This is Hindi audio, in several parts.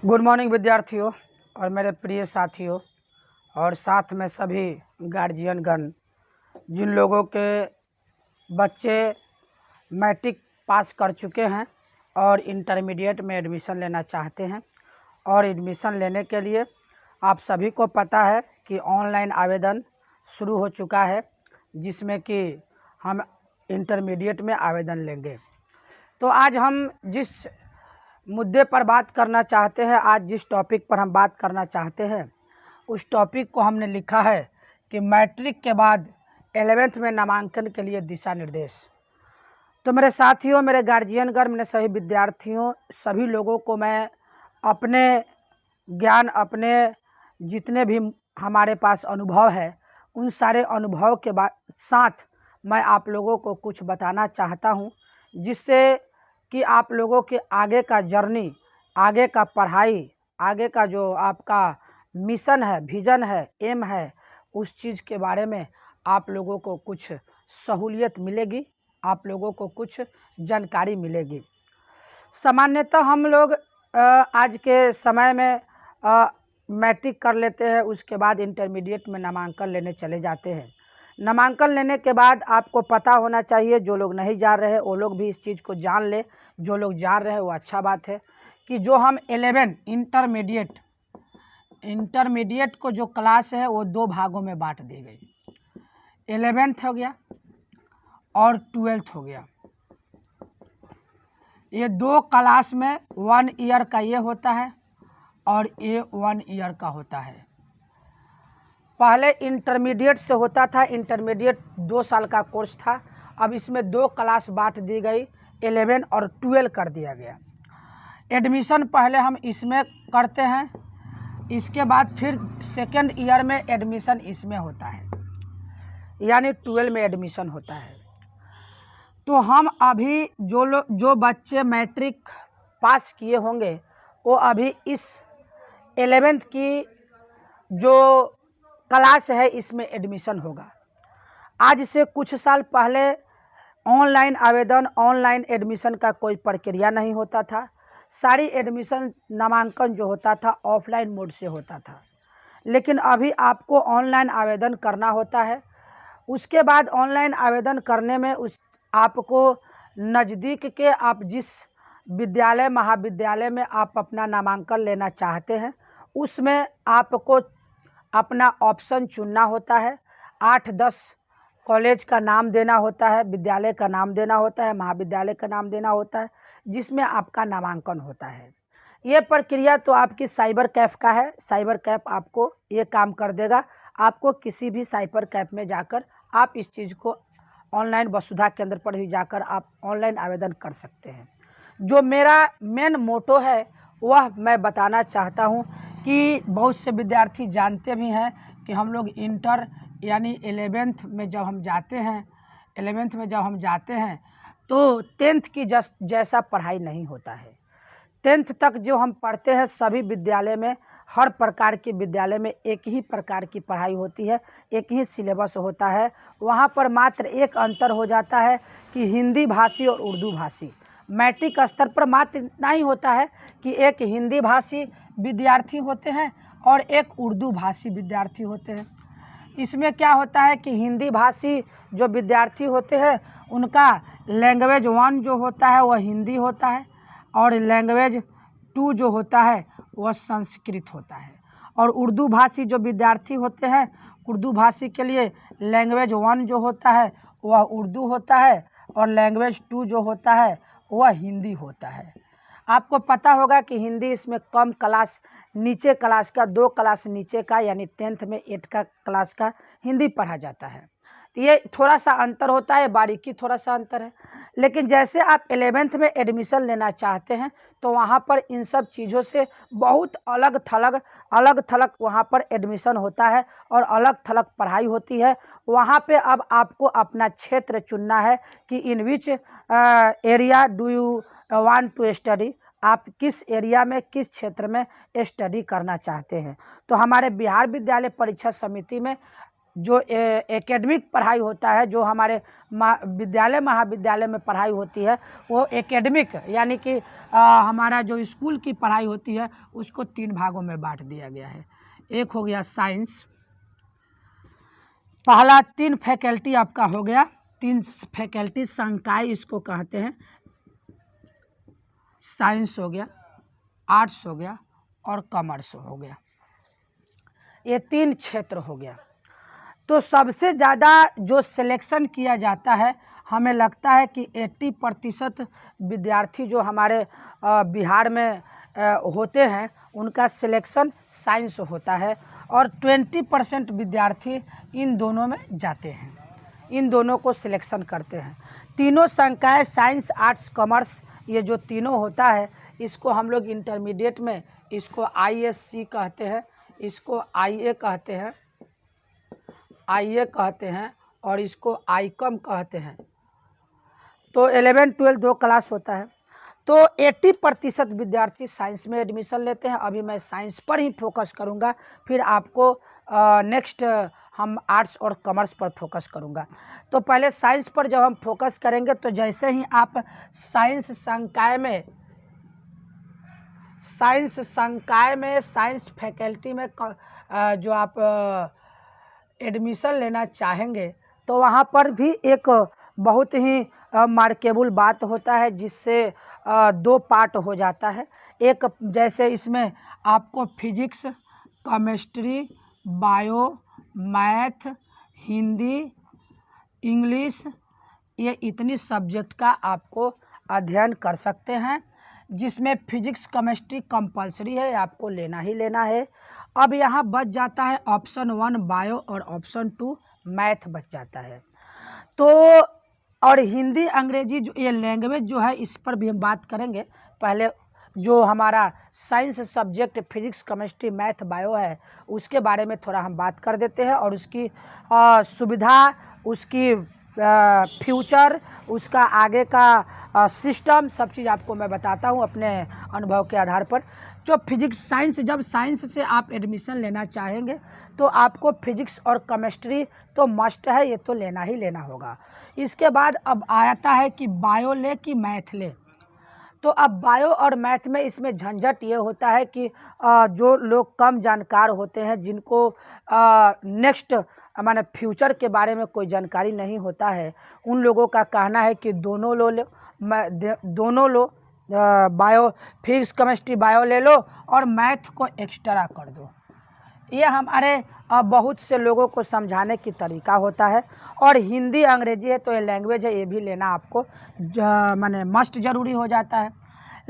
गुड मॉर्निंग विद्यार्थियों और मेरे प्रिय साथियों और साथ में सभी गार्जियनगण जिन लोगों के बच्चे मैट्रिक पास कर चुके हैं और इंटरमीडिएट में एडमिशन लेना चाहते हैं। और एडमिशन लेने के लिए आप सभी को पता है कि ऑनलाइन आवेदन शुरू हो चुका है, जिसमें कि हम इंटरमीडिएट में आवेदन लेंगे। तो आज हम जिस मुद्दे पर बात करना चाहते हैं, आज जिस टॉपिक पर हम बात करना चाहते हैं, उस टॉपिक को हमने लिखा है कि मैट्रिक के बाद 11th में नामांकन के लिए दिशा निर्देश। तो मेरे साथियों, मेरे गार्जियनगण, मेरे सभी विद्यार्थियों, सभी लोगों को मैं अपने ज्ञान, अपने जितने भी हमारे पास अनुभव है, उन सारे अनुभव के साथ मैं आप लोगों को कुछ बताना चाहता हूं, जिससे कि आप लोगों के आगे का जर्नी, आगे का पढ़ाई, आगे का जो आपका मिशन है, विज़न है, एम है, उस चीज़ के बारे में आप लोगों को कुछ सहूलियत मिलेगी, आप लोगों को कुछ जानकारी मिलेगी। सामान्यतः हम लोग आज के समय में मैट्रिक कर लेते हैं, उसके बाद इंटरमीडिएट में नामांकन लेने चले जाते हैं। नामांकन लेने के बाद आपको पता होना चाहिए, जो लोग नहीं जा रहे वो लोग भी इस चीज़ को जान ले, जो लोग जान रहे हैं वो अच्छा बात है कि जो हम 11 इंटरमीडिएट को जो क्लास है वो 2 भागों में बांट दी गई। 11th हो गया और 12th हो गया। ये 2 क्लास में 1 ईयर का ये होता है और ये 1 ईयर का होता है। पहले इंटरमीडिएट से होता था, इंटरमीडिएट 2 साल का कोर्स था। अब इसमें 2 क्लास बांट दी गई, 11 और 12 कर दिया गया। एडमिशन पहले हम इसमें करते हैं, इसके बाद फिर सेकेंड ईयर में एडमिशन इसमें होता है, यानी 12 में एडमिशन होता है। तो हम अभी जो बच्चे मैट्रिक पास किए होंगे वो अभी इस 11th की जो क्लास है इसमें एडमिशन होगा। आज से कुछ साल पहले ऑनलाइन आवेदन, ऑनलाइन एडमिशन का कोई प्रक्रिया नहीं होता था। सारी एडमिशन, नामांकन जो होता था ऑफलाइन मोड से होता था, लेकिन अभी आपको ऑनलाइन आवेदन करना होता है। उसके बाद ऑनलाइन आवेदन करने में आपको नज़दीक के आप जिस विद्यालय, महाविद्यालय में आप अपना नामांकन लेना चाहते हैं, उसमें आपको अपना ऑप्शन चुनना होता है। 8-10 कॉलेज का नाम देना होता है, विद्यालय का नाम देना होता है, महाविद्यालय का नाम देना होता है, जिसमें आपका नामांकन होता है। ये प्रक्रिया तो आपकी साइबर कैफ़ का है। साइबर कैफ़ आपको ये काम कर देगा। आपको किसी भी साइबर कैफ़ में जाकर आप इस चीज़ को ऑनलाइन वसुधा केंद्र पर ही जाकर आप ऑनलाइन आवेदन कर सकते हैं। जो मेरा मेन मोटो है वह मैं बताना चाहता हूँ कि बहुत से विद्यार्थी जानते भी हैं कि हम लोग इंटर यानी 11th में जब हम जाते हैं तो 10th की जैसा पढ़ाई नहीं होता है। 10th तक जो हम पढ़ते हैं सभी विद्यालय में, हर प्रकार के विद्यालय में एक ही प्रकार की पढ़ाई होती है, एक ही सिलेबस होता है। वहाँ पर मात्र एक अंतर हो जाता है कि हिंदी भाषी और उर्दू भाषी। मैट्रिक स्तर पर मात्र इतना ही होता है कि एक हिंदी भाषी विद्यार्थी होते हैं और एक उर्दू भाषी विद्यार्थी होते हैं। इसमें क्या होता है कि हिंदी भाषी जो विद्यार्थी होते हैं उनका लैंग्वेज 1 जो होता है वह हिंदी होता है और लैंग्वेज 2 जो होता है वह संस्कृत होता है। और उर्दू भाषी जो विद्यार्थी होते हैं, उर्दू भाषी के लिए लैंग्वेज 1 जो होता है वह उर्दू होता है और लैंग्वेज 2 जो होता है वह हिंदी होता है। आपको पता होगा कि हिंदी इसमें कम क्लास, नीचे क्लास का, 2 क्लास नीचे का, यानी 10th में 8 का क्लास का हिंदी पढ़ा जाता है। तो ये थोड़ा सा अंतर होता है, बारीकी थोड़ा सा अंतर है। लेकिन जैसे आप 11th में एडमिशन लेना चाहते हैं तो वहाँ पर इन सब चीज़ों से बहुत अलग थलग वहाँ पर एडमिशन होता है और अलग थलग पढ़ाई होती है। वहाँ पे अब आपको अपना क्षेत्र चुनना है कि in which area do you want to study, आप किस एरिया में, किस क्षेत्र में स्टडी करना चाहते हैं। तो हमारे बिहार विद्यालय परीक्षा समिति में जो एकेडमिक पढ़ाई होता है, जो हमारे विद्यालय महाविद्यालय में पढ़ाई होती है, वो एकेडमिक यानी कि हमारा जो स्कूल की पढ़ाई होती है उसको 3 भागों में बांट दिया गया है। एक हो गया साइंस, पहला 3 फैकल्टी आपका हो गया, 3 फैकल्टी संकाय इसको कहते हैं। साइंस हो गया, आर्ट्स हो गया और कॉमर्स हो गया, ये 3 क्षेत्र हो गया। तो सबसे ज़्यादा जो सिलेक्शन किया जाता है, हमें लगता है कि 80% विद्यार्थी जो हमारे बिहार में होते हैं उनका सिलेक्शन साइंस होता है और 20% विद्यार्थी इन दोनों में जाते हैं, इन दोनों को सिलेक्शन करते हैं। तीनों संकाय साइंस आर्ट्स कॉमर्स, ये जो तीनों होता है इसको हम लोग इंटरमीडिएट में इसको ISC कहते हैं, इसको IA कहते हैं, IA कहते हैं और इसको ICOM कहते हैं। तो 11 12 2 क्लास होता है। तो 80% विद्यार्थी साइंस में एडमिशन लेते हैं। अभी मैं साइंस पर ही फोकस करूंगा, फिर आपको नेक्स्ट हम आर्ट्स और कॉमर्स पर फोकस करूंगा। तो पहले साइंस पर जब हम फोकस करेंगे तो जैसे ही आप साइंस संकाय में साइंस फैकल्टी में जो आप एडमिशन लेना चाहेंगे तो वहाँ पर भी एक बहुत ही मार्केबल बात होता है, जिससे 2 पार्ट हो जाता है। एक जैसे इसमें आपको physics, chemistry, bio, math, Hindi, English, ये इतनी सब्जेक्ट का आपको अध्ययन कर सकते हैं, जिसमें फिजिक्स केमिस्ट्री कंपलसरी है, आपको लेना ही लेना है। अब यहाँ बच जाता है ऑप्शन 1 बायो और ऑप्शन 2 मैथ बच जाता है। तो और हिंदी अंग्रेजी जो ये लैंग्वेज जो है, इस पर भी हम बात करेंगे। पहले जो हमारा science subject physics chemistry math bio है उसके बारे में थोड़ा हम बात कर देते हैं और उसकी सुविधा, उसकी फ्यूचर, उसका आगे का सिस्टम, सब चीज़ आपको मैं बताता हूँ अपने अनुभव के आधार पर। जो फिजिक्स साइंस, जब साइंस से आप एडमिशन लेना चाहेंगे तो आपको फिजिक्स और केमिस्ट्री तो मस्ट है, ये तो लेना ही लेना होगा। इसके बाद अब आता है कि बायो ले कि मैथ ले। तो अब बायो और मैथ में इसमें झंझट ये होता है कि जो लोग कम जानकार होते हैं, जिनको नेक्स्ट माने फ्यूचर के बारे में कोई जानकारी नहीं होता है, उन लोगों का कहना है कि दोनों लो, बायो फिजिक्स केमिस्ट्री बायो ले लो और मैथ को एक्स्ट्रा कर दो। ये हमारे बहुत से लोगों को समझाने की तरीका होता है। और हिंदी अंग्रेजी है तो ये लैंग्वेज है, ये भी लेना आपको माने मस्ट ज़रूरी हो जाता है।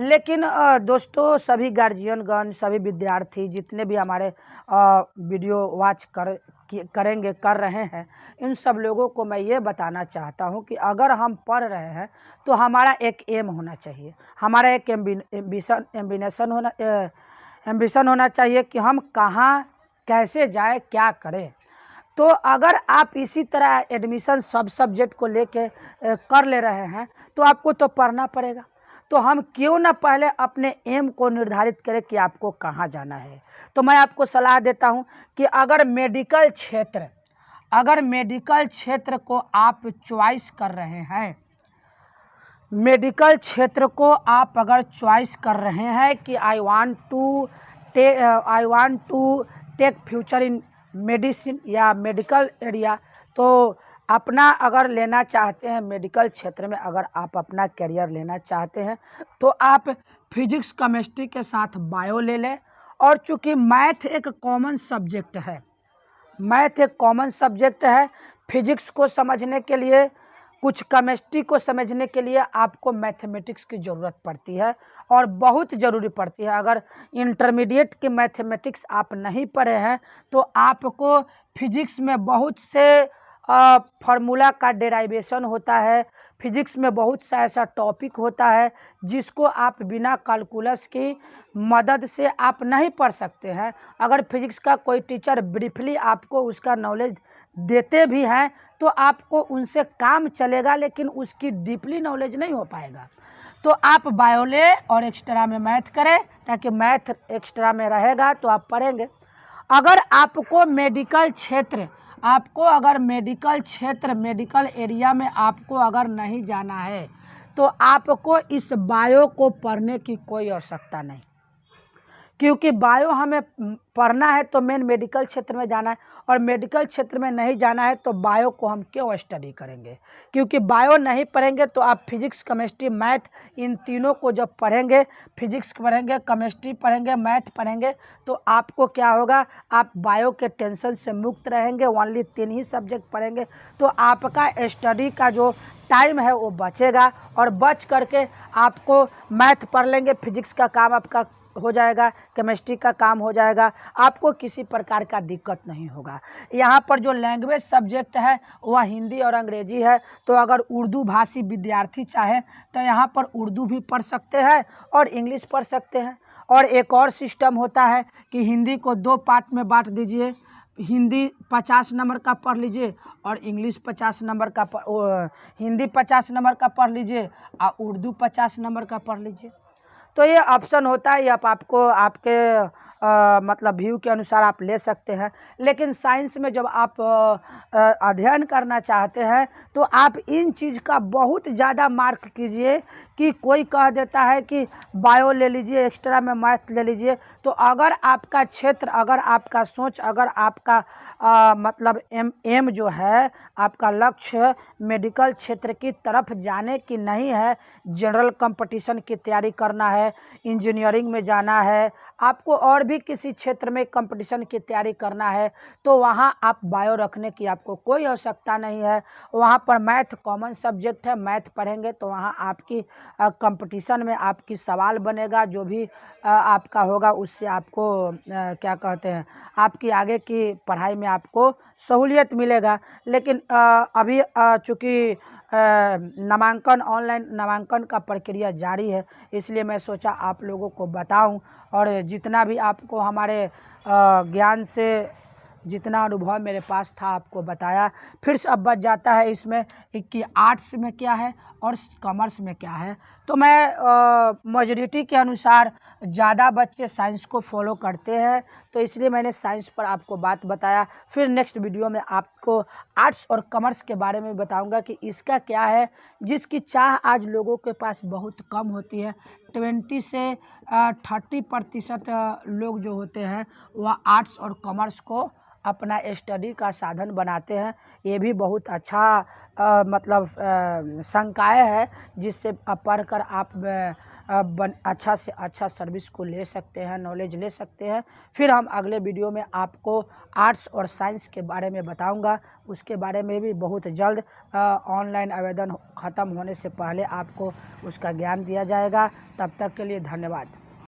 लेकिन दोस्तों, सभी गार्जियनगण, सभी विद्यार्थी जितने भी हमारे वीडियो वॉच कर रहे हैं, इन सब लोगों को मैं ये बताना चाहता हूँ कि अगर हम पढ़ रहे हैं तो हमारा एक एम होना चाहिए, हमारा एक एम्बिशन होना चाहिए कि हम कहाँ कैसे जाए, क्या करें। तो अगर आप इसी तरह एडमिशन सब सब्जेक्ट को लेके कर ले रहे हैं तो आपको तो पढ़ना पड़ेगा। तो हम क्यों ना पहले अपने एम को निर्धारित करें कि आपको कहाँ जाना है। तो मैं आपको सलाह देता हूं कि अगर मेडिकल क्षेत्र को आप चॉइस कर रहे हैं, मेडिकल क्षेत्र को आप अगर चॉइस कर रहे हैं कि I want to take future in medicine या मेडिकल एरिया, तो अपना अगर लेना चाहते हैं मेडिकल क्षेत्र में, अगर आप अपना करियर लेना चाहते हैं तो आप फिजिक्स केमिस्ट्री के साथ बायो ले लें। और चूँकि मैथ एक कॉमन सब्जेक्ट है, फिजिक्स को समझने के लिए, कुछ केमिस्ट्री को समझने के लिए आपको मैथमेटिक्स की ज़रूरत पड़ती है और बहुत ज़रूरी पड़ती है। अगर इंटरमीडिएट की मैथमेटिक्स आप नहीं पढ़े हैं तो आपको फिजिक्स में बहुत से फार्मूला का डेराइवेशन होता है, फिजिक्स में बहुत सा ऐसा टॉपिक होता है जिसको आप बिना कैलकुलस की मदद से आप नहीं पढ़ सकते हैं। अगर फिजिक्स का कोई टीचर ब्रीफली आपको उसका नॉलेज देते भी हैं तो आपको उनसे काम चलेगा, लेकिन उसकी डीपली नॉलेज नहीं हो पाएगा। तो आप बायो ले और एक्स्ट्रा में मैथ करें, ताकि मैथ एक्स्ट्रा में रहेगा तो आप पढ़ेंगे। अगर आपको मेडिकल क्षेत्र आपको अगर मेडिकल क्षेत्र, मेडिकल एरिया में आपको अगर नहीं जाना है तो आपको इस बायो को पढ़ने की कोई आवश्यकता नहीं, क्योंकि बायो हमें पढ़ना है तो मेन मेडिकल क्षेत्र में जाना है, और मेडिकल क्षेत्र में नहीं जाना है तो बायो को हम क्यों स्टडी करेंगे। क्योंकि बायो नहीं पढ़ेंगे तो आप फिजिक्स, केमिस्ट्री, मैथ, इन तीनों को जब पढ़ेंगे, फिजिक्स पढ़ेंगे, केमिस्ट्री पढ़ेंगे, मैथ पढ़ेंगे, तो आपको क्या होगा, आप बायो के टेंशन से मुक्त रहेंगे। ओनली 3 ही सब्जेक्ट पढ़ेंगे तो आपका स्टडी का जो टाइम है वो बचेगा, और बच करके आपको मैथ पढ़ लेंगे, फिजिक्स का काम आपका हो जाएगा, केमिस्ट्री का काम हो जाएगा, आपको किसी प्रकार का दिक्कत नहीं होगा। यहाँ पर जो लैंग्वेज सब्जेक्ट है वह हिंदी और अंग्रेजी है, तो अगर उर्दू भाषी विद्यार्थी चाहे तो यहाँ पर उर्दू भी पढ़ सकते हैं और इंग्लिश पढ़ सकते हैं। और एक और सिस्टम होता है कि हिंदी को 2 पार्ट में बांट दीजिए, हिंदी 50 नंबर का पढ़ लीजिए और इंग्लिश 50 नंबर का हिंदी 50 नंबर का पढ़ लीजिए और उर्दू 50 नंबर का पढ़ लीजिए। तो ये ऑप्शन होता है, ये आपको आपके मतलब व्यू के अनुसार आप ले सकते हैं। लेकिन साइंस में जब आप अध्ययन करना चाहते हैं तो आप इन चीज़ का बहुत ज़्यादा मार्क कीजिए कि कोई कह देता है कि बायो ले लीजिए, एक्स्ट्रा में मैथ ले लीजिए। तो अगर आपका क्षेत्र, अगर आपका सोच, अगर आपका मतलब एम जो है, आपका लक्ष्य मेडिकल क्षेत्र की तरफ जाने की नहीं है, जनरल कंपटीशन की तैयारी करना है, इंजीनियरिंग में जाना है, आपको और भी किसी क्षेत्र में कंपटीशन की तैयारी करना है, तो वहाँ आप बायो रखने की आपको कोई आवश्यकता नहीं है। वहाँ पर मैथ कॉमन सब्जेक्ट है, मैथ पढ़ेंगे तो वहाँ आपकी कंपटीशन में आपकी सवाल बनेगा, जो भी आपका होगा उससे आपको क्या कहते हैं, आपकी आगे की पढ़ाई में आपको सहूलियत मिलेगा। लेकिन अभी चूँकि नामांकन, ऑनलाइन नामांकन का प्रक्रिया जारी है, इसलिए मैं सोचा आप लोगों को बताऊं, और जितना भी आपको हमारे ज्ञान से जितना अनुभव मेरे पास था आपको बताया। फिर से अब बच जाता है इसमें कि आर्ट्स में क्या है और कॉमर्स में क्या है। तो मैं मेजॉरिटी के अनुसार ज़्यादा बच्चे साइंस को फॉलो करते हैं, तो इसलिए मैंने साइंस पर आपको बात बताया। फिर नेक्स्ट वीडियो में आपको आर्ट्स और कॉमर्स के बारे में बताऊंगा कि इसका क्या है, जिसकी चाह आज लोगों के पास बहुत कम होती है। 20 से 30% लोग जो होते हैं वह आर्ट्स और कॉमर्स को अपना स्टडी का साधन बनाते हैं। ये भी बहुत अच्छा मतलब संकाय है, जिससे पढ़कर आप अच्छा से अच्छा सर्विस को ले सकते हैं, नॉलेज ले सकते हैं। फिर हम अगले वीडियो में आपको आर्ट्स और साइंस के बारे में बताऊंगा, उसके बारे में भी बहुत जल्द ऑनलाइन आवेदन ख़त्म होने से पहले आपको उसका ज्ञान दिया जाएगा। तब तक के लिए धन्यवाद।